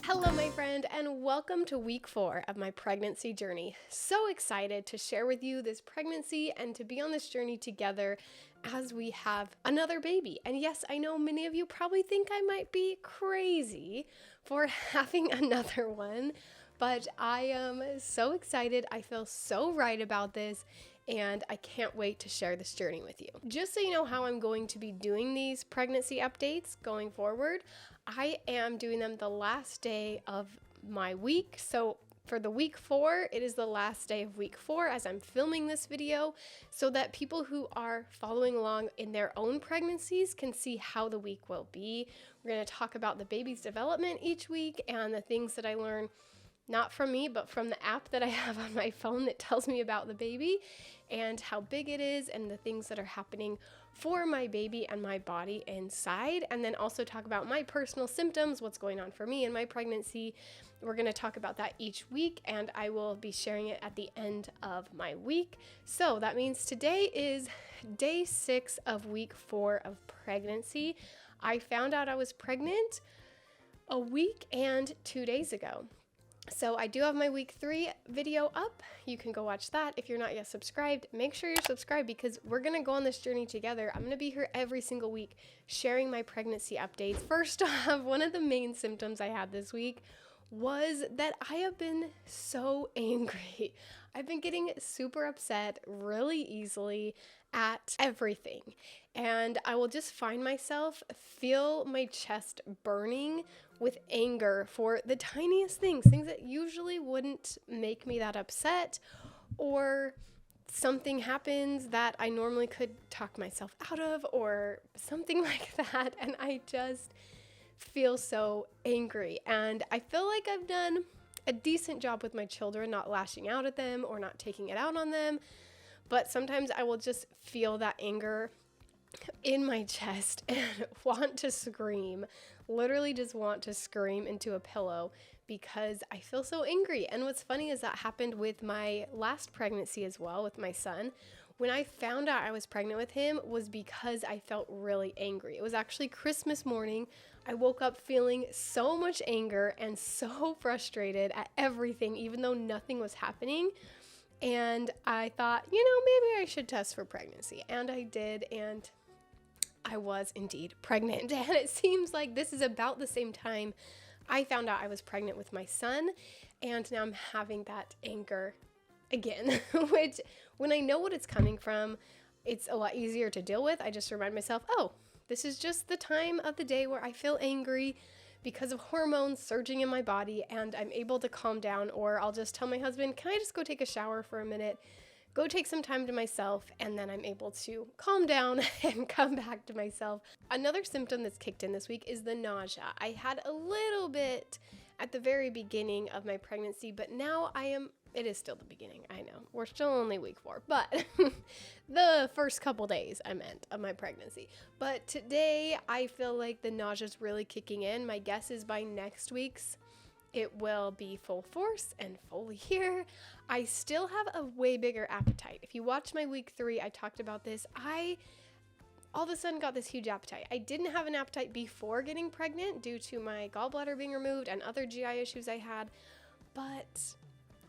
Hello, my friend, and welcome to week 4 of my pregnancy journey. So excited to share with you this pregnancy and to be on this journey together as we have another baby. And yes, I know many of you probably think I might be crazy for having another one, but I am so excited. I feel so right about this, and I can't wait to share this journey with you. Just so you know how I'm going to be doing these pregnancy updates going forward, I am doing them the last day of my week. So for the week 4, it is the last day of week 4 as I'm filming this video so that people who are following along in their own pregnancies can see how the week will be. We're going to talk about the baby's development each week and the things that I learn, not from me, but from the app that I have on my phone that tells me about the baby and how big it is and the things that are happening for my baby and my body inside. And then also talk about my personal symptoms, what's going on for me in my pregnancy. We're going to talk about that each week, and I will be sharing it at the end of my week. So that means today is day 6 of week 4 of pregnancy. I found out I was pregnant a week and 2 days ago. So I do have my week 3 video up. You can go watch that. If you're not yet subscribed, make sure you're subscribed because we're going to go on this journey together. I'm going to be here every single week sharing my pregnancy updates. First off, one of the main symptoms I had this week was that I have been so angry. I've been getting super upset really easily at everything. And I will just find myself feel my chest burning with anger for the tiniest things that usually wouldn't make me that upset, or something happens that I normally could talk myself out of or something like that. And I just feel so angry. And I feel like I've done a decent job with my children, not lashing out at them or not taking it out on them. But sometimes I will just feel that anger in my chest and want to scream, literally just want to scream into a pillow because I feel so angry. And what's funny is that happened with my last pregnancy as well, with my son. When I found out I was pregnant with him was because I felt really angry. It was actually Christmas morning. I woke up feeling so much anger and so frustrated at everything, even though nothing was happening. And I thought, maybe I should test for pregnancy. And I did, and I was indeed pregnant. And it seems like this is about the same time I found out I was pregnant with my son. And now I'm having that anger again, which when I know what it's coming from, it's a lot easier to deal with. I just remind myself, oh, this is just the time of the day where I feel angry because of hormones surging in my body, and I'm able to calm down. Or I'll just tell my husband, can I just go take a shower for a minute, go take some time to myself, and then I'm able to calm down and come back to myself. Another symptom that's kicked in this week is the nausea. I had a little bit at the very beginning of my pregnancy, but now it is still the beginning, I know. We're still only week 4, but the first couple days, I meant, of my pregnancy. But today, I feel like the nausea's really kicking in. My guess is by next week's, it will be full force and fully here. I still have a way bigger appetite. If you watch my week 3, I talked about this. I all of a sudden got this huge appetite. I didn't have an appetite before getting pregnant due to my gallbladder being removed and other GI issues I had, but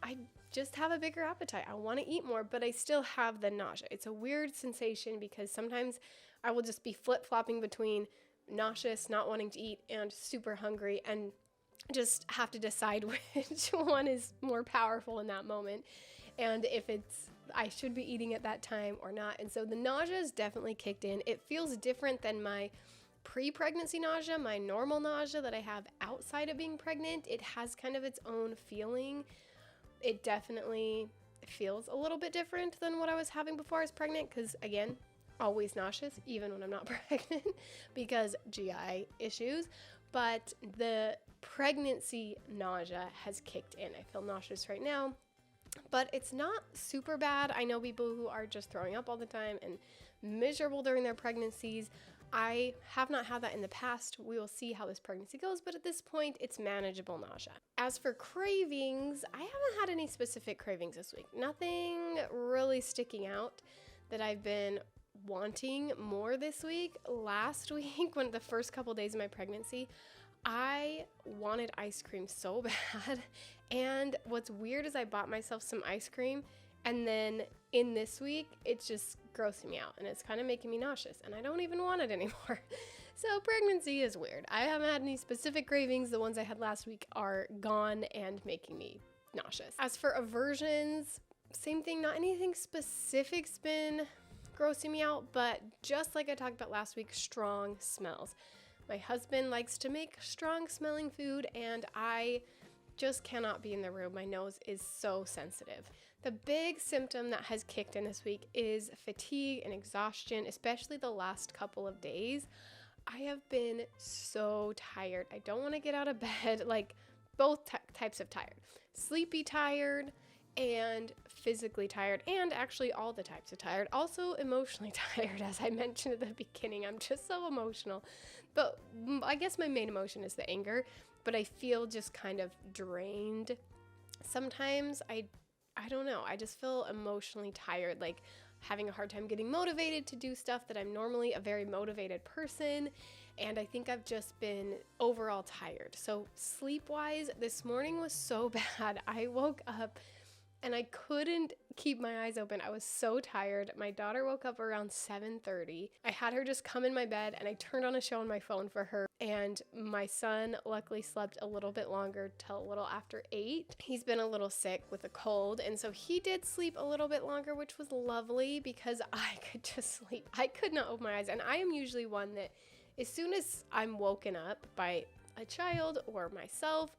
I just have a bigger appetite. I want to eat more, but I still have the nausea. It's a weird sensation because sometimes I will just be flip-flopping between nauseous, not wanting to eat, and super hungry, and just have to decide which one is more powerful in that moment and if I should be eating at that time or not. And so the nausea is definitely kicked in. It feels different than my pre-pregnancy nausea, my normal nausea that I have outside of being pregnant. It has kind of its own feeling. It definitely feels a little bit different than what I was having before I was pregnant because, again, always nauseous, even when I'm not pregnant because GI issues. But the pregnancy nausea has kicked in. I feel nauseous right now, but it's not super bad. I know people who are just throwing up all the time and miserable during their pregnancies. I have not had that in the past. We will see how this pregnancy goes, but at this point, it's manageable nausea. As for cravings, I haven't had any specific cravings this week. Nothing really sticking out that I've been wanting more this week. Last week, when the first couple days of my pregnancy, I wanted ice cream so bad. And what's weird is I bought myself some ice cream, and then in this week, it's just grossing me out and it's kind of making me nauseous and I don't even want it anymore. So pregnancy is weird. I haven't had any specific cravings. The ones I had last week are gone and making me nauseous. As for aversions, same thing, not anything specific's been grossing me out, but just like I talked about last week, strong smells. My husband likes to make strong smelling food and I just cannot be in the room. My nose is so sensitive. The big symptom that has kicked in this week is fatigue and exhaustion, especially the last couple of days. I have been so tired. I don't want to get out of bed, like both types of tired. Sleepy tired and physically tired, and actually all the types of tired. Also emotionally tired, as I mentioned at the beginning. I'm just so emotional. But I guess my main emotion is the anger, but I feel just kind of drained. Sometimes I don't know, I just feel emotionally tired, like having a hard time getting motivated to do stuff that I'm normally a very motivated person. And I think I've just been overall tired. So sleep-wise, this morning was so bad. I woke up and I couldn't keep my eyes open. I was so tired. My daughter woke up around 7:30. I had her just come in my bed and I turned on a show on my phone for her. And my son luckily slept a little bit longer till a little after 8. He's been a little sick with a cold. And so he did sleep a little bit longer, which was lovely because I could just sleep. I could not open my eyes. And I am usually one that as soon as I'm woken up by a child or myself,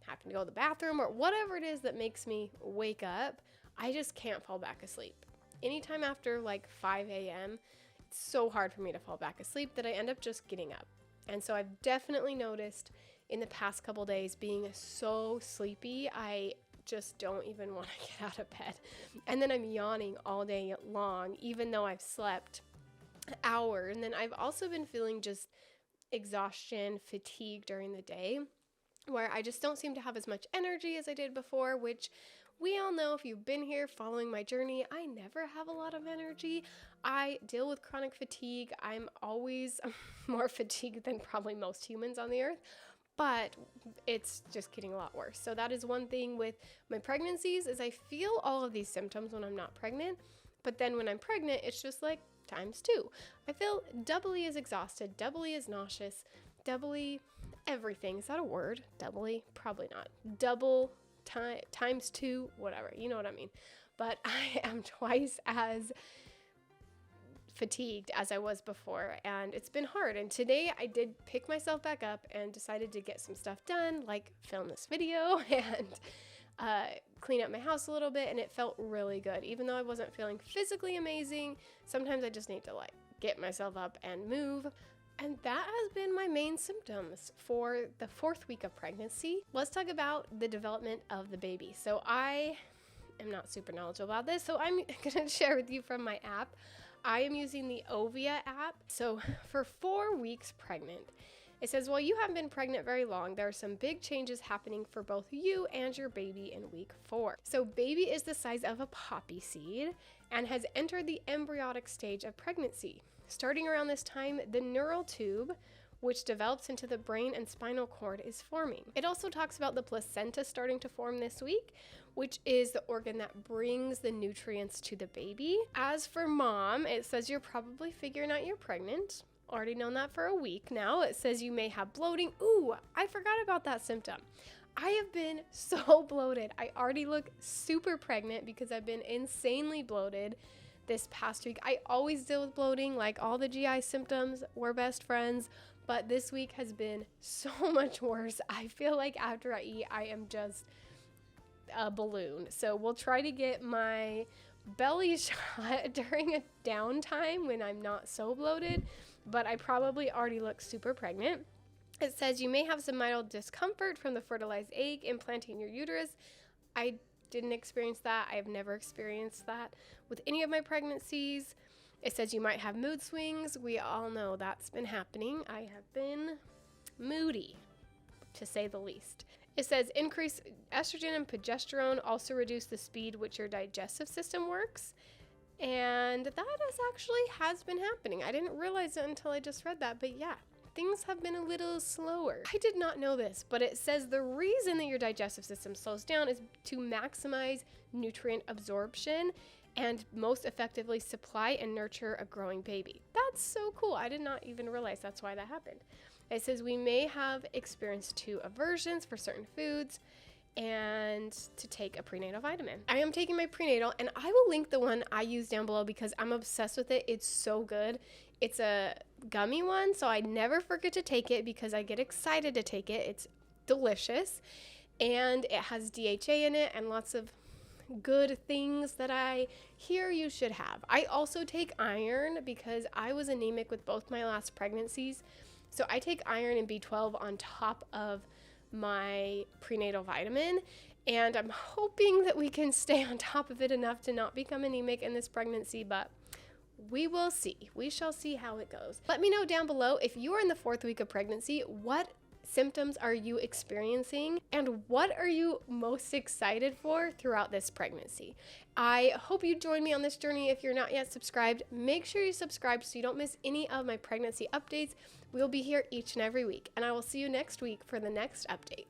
having to go to the bathroom or whatever it is that makes me wake up, I just can't fall back asleep. Anytime after like 5 a.m., it's so hard for me to fall back asleep that I end up just getting up. And so I've definitely noticed in the past couple days being so sleepy, I just don't even want to get out of bed. And then I'm yawning all day long, even though I've slept hours. And then I've also been feeling just exhaustion, fatigue during the day, where I just don't seem to have as much energy as I did before, which we all know if you've been here following my journey, I never have a lot of energy. I deal with chronic fatigue. I'm always more fatigued than probably most humans on the earth, but it's just getting a lot worse. So that is one thing with my pregnancies is I feel all of these symptoms when I'm not pregnant, but then when I'm pregnant, it's just like times 2. I feel doubly as exhausted, doubly as nauseous, doubly everything. Is that a word? Doubly? Probably not. Double times 2, whatever. You know what I mean. But I am twice as fatigued as I was before, and it's been hard. And today I did pick myself back up and decided to get some stuff done, like film this video and clean up my house a little bit, and it felt really good. Even though I wasn't feeling physically amazing, sometimes I just need to like get myself up and move. And that has been my main symptoms for the 4th week of pregnancy. Let's talk about the development of the baby. So I am not super knowledgeable about this, so I'm going to share with you from my app. I am using the Ovia app. So for 4 weeks pregnant, it says, while you haven't been pregnant very long, there are some big changes happening for both you and your baby in week 4. So baby is the size of a poppy seed and has entered the embryonic stage of pregnancy. Starting around this time, the neural tube, which develops into the brain and spinal cord, is forming. It also talks about the placenta starting to form this week, which is the organ that brings the nutrients to the baby. As for mom, it says you're probably figuring out you're pregnant. Already known that for a week now. It says you may have bloating. Ooh, I forgot about that symptom. I have been so bloated. I already look super pregnant because I've been insanely bloated this past week. I always deal with bloating, like all the GI symptoms, we're best friends, but this week has been so much worse. I feel like after I eat, I am just a balloon. So we'll try to get my belly shot during a downtime when I'm not so bloated, but I probably already look super pregnant. It says you may have some mild discomfort from the fertilized egg implanting your uterus. I didn't experience that. I have never experienced that with any of my pregnancies. It says you might have mood swings. We all know that's been happening. I have been moody, to say the least. It says increased estrogen and progesterone also reduce the speed which your digestive system works. And that actually has been happening. I didn't realize it until I just read that, but yeah. things have been a little slower. I did not know this, but it says the reason that your digestive system slows down is to maximize nutrient absorption and most effectively supply and nurture a growing baby. That's so cool. I did not even realize that's why that happened. It says we may have experienced 2 aversions for certain foods and to take a prenatal vitamin. I am taking my prenatal, and I will link the one I use down below because I'm obsessed with it. It's so good. It's a gummy one, so I never forget to take it because I get excited to take it. It's delicious, and it has DHA in it and lots of good things that I hear you should have. I also take iron because I was anemic with both my last pregnancies. So I take iron and B12 on top of my prenatal vitamin, and I'm hoping that we can stay on top of it enough to not become anemic in this pregnancy, but we will see. We shall see how it goes. Let me know down below if you are in the 4th week of pregnancy, what symptoms are you experiencing and what are you most excited for throughout this pregnancy? I hope you join me on this journey. If you're not yet subscribed, make sure you subscribe so you don't miss any of my pregnancy updates. We'll be here each and every week, and I will see you next week for the next update.